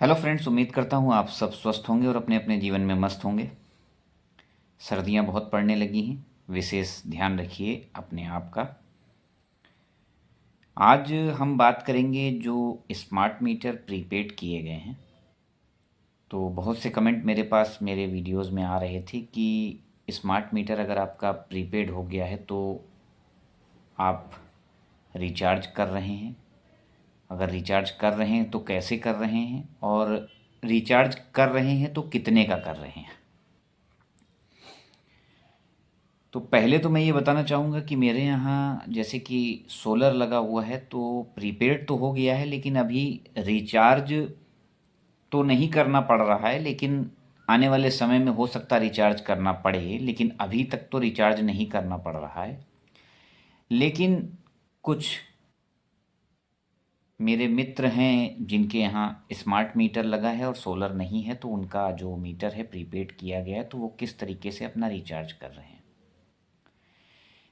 Hello friends, उम्मीद करता हूँ आप सब स्वस्थ होंगे और अपने अपने जीवन में मस्त होंगे। सर्दियाँ बहुत पड़ने लगी हैं, विशेष ध्यान रखिए अपने आप का। आज हम बात करेंगे जो स्मार्ट मीटर प्रीपेड किए गए हैं। तो बहुत से कमेंट मेरे पास मेरे वीडियोस में आ रहे थे कि स्मार्ट मीटर अगर आपका प्रीपेड हो गया है तो आप रिचार्ज कर रहे हैं, अगर रिचार्ज कर रहे हैं तो कैसे कर रहे हैं, और रिचार्ज कर रहे हैं तो कितने का कर रहे हैं। तो पहले तो मैं ये बताना चाहूँगा कि मेरे यहाँ जैसे कि सोलर लगा हुआ है तो प्रीपेड तो हो गया है, लेकिन अभी रिचार्ज तो नहीं करना पड़ रहा है। लेकिन आने वाले समय में हो सकता रिचार्ज करना पड़े, लेकिन अभी तक तो रिचार्ज नहीं करना पड़ रहा है। लेकिन कुछ मेरे मित्र हैं जिनके यहाँ स्मार्ट मीटर लगा है और सोलर नहीं है, तो उनका जो मीटर है प्रीपेड किया गया है, तो वो किस तरीके से अपना रिचार्ज कर रहे हैं।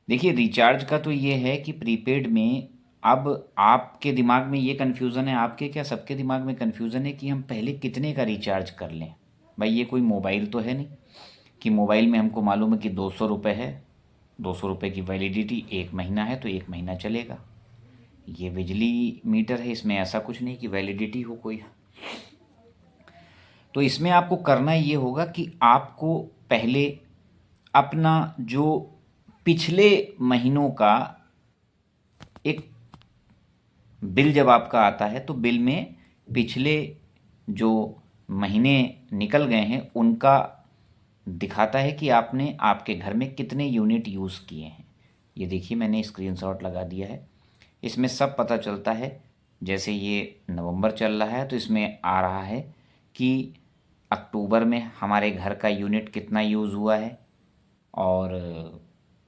देखिए, रिचार्ज का तो ये है कि प्रीपेड में अब आपके दिमाग में ये कन्फ्यूज़न है, आपके क्या सबके दिमाग में कन्फ्यूज़न है कि हम पहले कितने का रिचार्ज कर लें। भाई, ये कोई मोबाइल तो है नहीं कि मोबाइल में हमको मालूम है कि 200 रुपये है, 200 रुपये की वैलिडिटी 1 महीना है तो 1 महीना चलेगा। ये बिजली मीटर है, इसमें ऐसा कुछ नहीं कि वैलिडिटी हो कोई। तो इसमें आपको करना ये होगा कि आपको पहले अपना जो पिछले महीनों का एक बिल जब आपका आता है तो बिल में पिछले जो महीने निकल गए हैं उनका दिखाता है कि आपने आपके घर में कितने यूनिट यूज़ किए हैं। ये देखिए, मैंने स्क्रीनशॉट लगा दिया है, इसमें सब पता चलता है। जैसे ये नवंबर चल रहा है तो इसमें आ रहा है कि अक्टूबर में हमारे घर का यूनिट कितना यूज़ हुआ है, और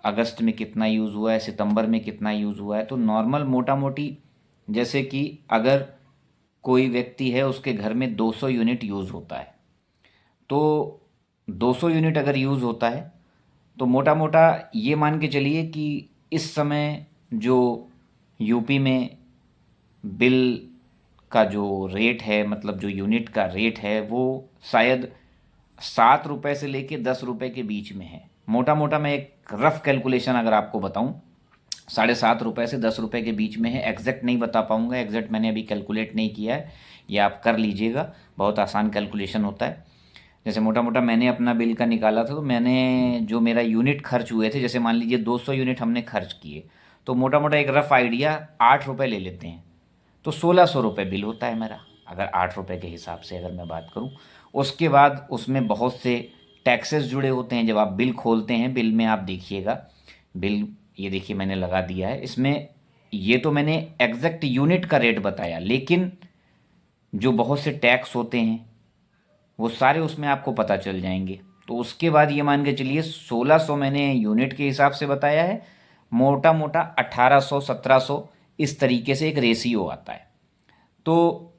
अगस्त में कितना यूज़ हुआ है, सितंबर में कितना यूज़ हुआ है। तो नॉर्मल मोटा मोटी, जैसे कि अगर कोई व्यक्ति है उसके घर में 200 यूनिट यूज़ होता है, तो 200 यूनिट अगर यूज़ होता है तो मोटा मोटा ये मान के चलिए कि इस समय जो यूपी में बिल का जो रेट है, मतलब जो यूनिट का रेट है, वो शायद 7 रुपये से लेके 10 रुपये के बीच में है। मोटा मोटा मैं एक रफ कैलकुलेशन अगर आपको बताऊं, 7.5 रुपये से 10 रुपये के बीच में है। एग्जैक्ट नहीं बता पाऊंगा, एग्जैक्ट मैंने अभी कैलकुलेट नहीं किया है, ये आप कर लीजिएगा, बहुत आसान कैलकुलेशन होता है। जैसे मोटा मोटा मैंने अपना बिल का निकाला था, तो मैंने जो मेरा यूनिट खर्च हुए थे, जैसे मान लीजिए 200 यूनिट हमने खर्च किए, तो मोटा मोटा एक रफ आइडिया 8 रुपये ले लेते हैं, तो 1600 रुपये बिल होता है मेरा, अगर 8 रुपये के हिसाब से अगर मैं बात करूँ। उसके बाद उसमें बहुत से टैक्सेस जुड़े होते हैं। जब आप बिल खोलते हैं, बिल में आप देखिएगा, बिल ये देखिए मैंने लगा दिया है इसमें। ये तो मैंने एग्जैक्ट यूनिट का रेट बताया, लेकिन जो बहुत से टैक्स होते हैं वो सारे उसमें आपको पता चल जाएंगे। तो उसके बाद ये मान के चलिए 1600 मैंने यूनिट के हिसाब से बताया है, मोटा मोटा 1800 1700 इस तरीके से एक रेशियो आता है। तो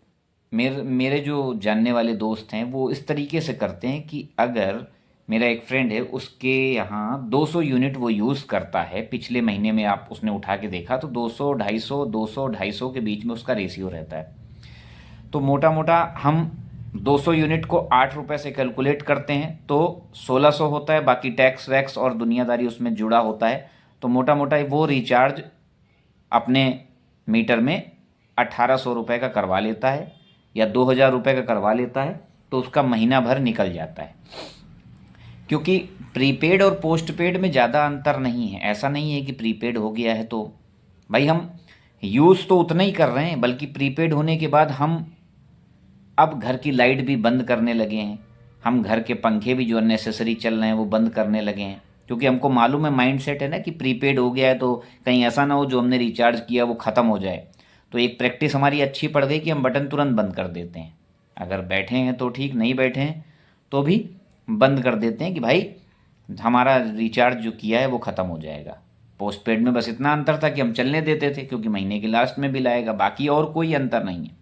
मेरे मेरे जो जानने वाले दोस्त हैं वो इस तरीके से करते हैं कि अगर मेरा एक फ्रेंड है, उसके यहाँ 200 यूनिट वो यूज़ करता है, पिछले महीने में आप उसने उठा के देखा तो 200 250 200 250 के बीच में उसका रेशियो रहता है। तो मोटा मोटा हम 200 यूनिट को 8 रुपये से कैलकुलेट करते हैं तो 1600 होता है, बाकी टैक्स वैक्स और दुनियादारी उसमें जुड़ा होता है। तो मोटा मोटा वो रिचार्ज अपने मीटर में 1800 रुपये का करवा लेता है या 2000 रुपये का करवा लेता है, तो उसका महीना भर निकल जाता है। क्योंकि प्रीपेड और पोस्टपेड में ज़्यादा अंतर नहीं है। ऐसा नहीं है कि प्रीपेड हो गया है तो भाई हम यूज़ तो उतना ही कर रहे हैं, बल्कि प्रीपेड होने के बाद हम अब घर की लाइट भी बंद करने लगे हैं, हम घर के पंखे भी जो अननेसेसरी चल रहे हैं वो बंद करने लगे हैं। क्योंकि हमको मालूम है, माइंड सेट है ना कि प्रीपेड हो गया है तो कहीं ऐसा ना हो जो हमने रिचार्ज किया वो ख़त्म हो जाए। तो एक प्रैक्टिस हमारी अच्छी पड़ गई कि हम बटन तुरंत बंद कर देते हैं। अगर बैठे हैं तो ठीक, नहीं बैठे हैं तो भी बंद कर देते हैं कि भाई हमारा रिचार्ज जो किया है वो ख़त्म हो जाएगा। पोस्टपेड में बस इतना अंतर था कि हम चलने देते थे क्योंकि महीने के लास्ट में बिल आएगा, बाकी और कोई अंतर नहीं है।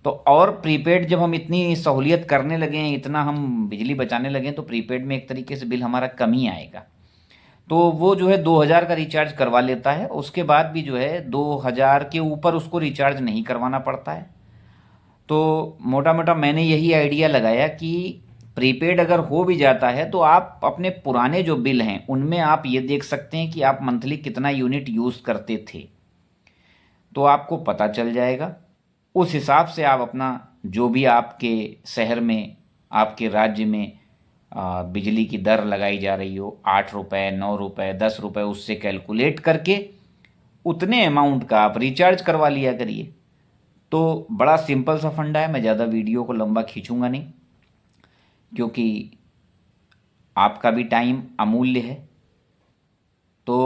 तो और प्रीपेड जब हम इतनी सहूलियत करने लगे हैं, इतना हम बिजली बचाने लगे हैं, तो प्रीपेड में एक तरीके से बिल हमारा कम ही आएगा। तो वो जो है 2000 का रिचार्ज करवा लेता है, उसके बाद भी जो है 2000 के ऊपर उसको रिचार्ज नहीं करवाना पड़ता है। तो मोटा मोटा मैंने यही आइडिया लगाया कि प्रीपेड अगर हो भी जाता है तो आप अपने पुराने जो बिल हैं उनमें आप ये देख सकते हैं कि आप मंथली कितना यूनिट यूज़ करते थे, तो आपको पता चल जाएगा। उस हिसाब से आप अपना जो भी आपके शहर में, आपके राज्य में बिजली की दर लगाई जा रही हो, 8 रुपये, 9 रुपये, 10 रुपये, उससे कैलकुलेट करके उतने अमाउंट का आप रिचार्ज करवा लिया करिए। तो बड़ा सिंपल सा फंडा है, मैं ज़्यादा वीडियो को लंबा खींचूंगा नहीं क्योंकि आपका भी टाइम अमूल्य है। तो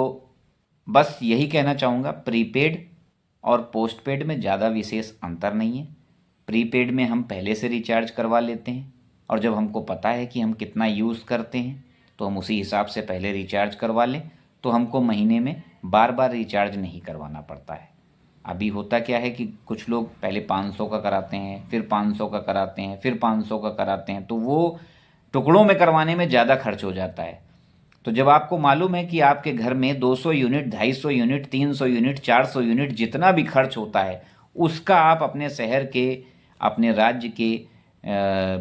बस यही कहना चाहूँगा, प्रीपेड और पोस्टपेड में ज़्यादा विशेष अंतर नहीं है। प्रीपेड में हम पहले से रिचार्ज करवा लेते हैं और जब हमको पता है कि हम कितना यूज़ करते हैं तो हम उसी हिसाब से पहले रिचार्ज करवा लें, तो हमको महीने में बार बार रिचार्ज नहीं करवाना पड़ता है। अभी होता क्या है कि कुछ लोग पहले 500 का कराते हैं, फिर 500 का कराते हैं, फिर 500 का कराते हैं, तो वो टुकड़ों में करवाने में ज़्यादा खर्च हो जाता है। तो जब आपको मालूम है कि आपके घर में 200 यूनिट, 250 यूनिट, 300 यूनिट, 400 यूनिट जितना भी खर्च होता है उसका आप अपने शहर के, अपने राज्य के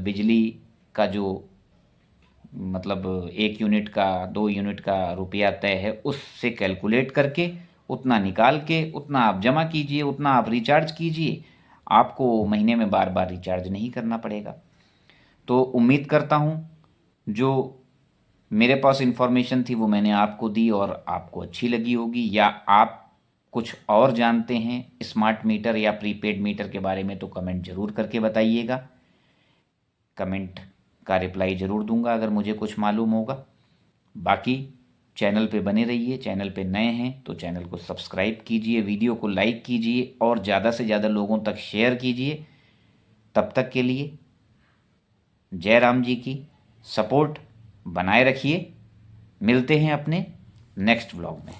बिजली का जो मतलब 1 यूनिट का, 2 यूनिट का रुपया तय है उससे कैलकुलेट करके उतना निकाल के उतना आप जमा कीजिए, उतना आप रिचार्ज कीजिए, आपको महीने में बार बार रिचार्ज नहीं करना पड़ेगा। तो उम्मीद करता हूँ जो मेरे पास इन्फॉर्मेशन थी वो मैंने आपको दी और आपको अच्छी लगी होगी, या आप कुछ और जानते हैं स्मार्ट मीटर या प्रीपेड मीटर के बारे में तो कमेंट ज़रूर करके बताइएगा। कमेंट का रिप्लाई ज़रूर दूंगा अगर मुझे कुछ मालूम होगा। बाकी चैनल पे बने रहिए, चैनल पे नए हैं तो चैनल को सब्सक्राइब कीजिए, वीडियो को लाइक कीजिए और ज़्यादा से ज़्यादा लोगों तक शेयर कीजिए। तब तक के लिए जय राम जी की सपोर्ट बनाए रखिए। मिलते हैं अपने नेक्स्ट व्लॉग में।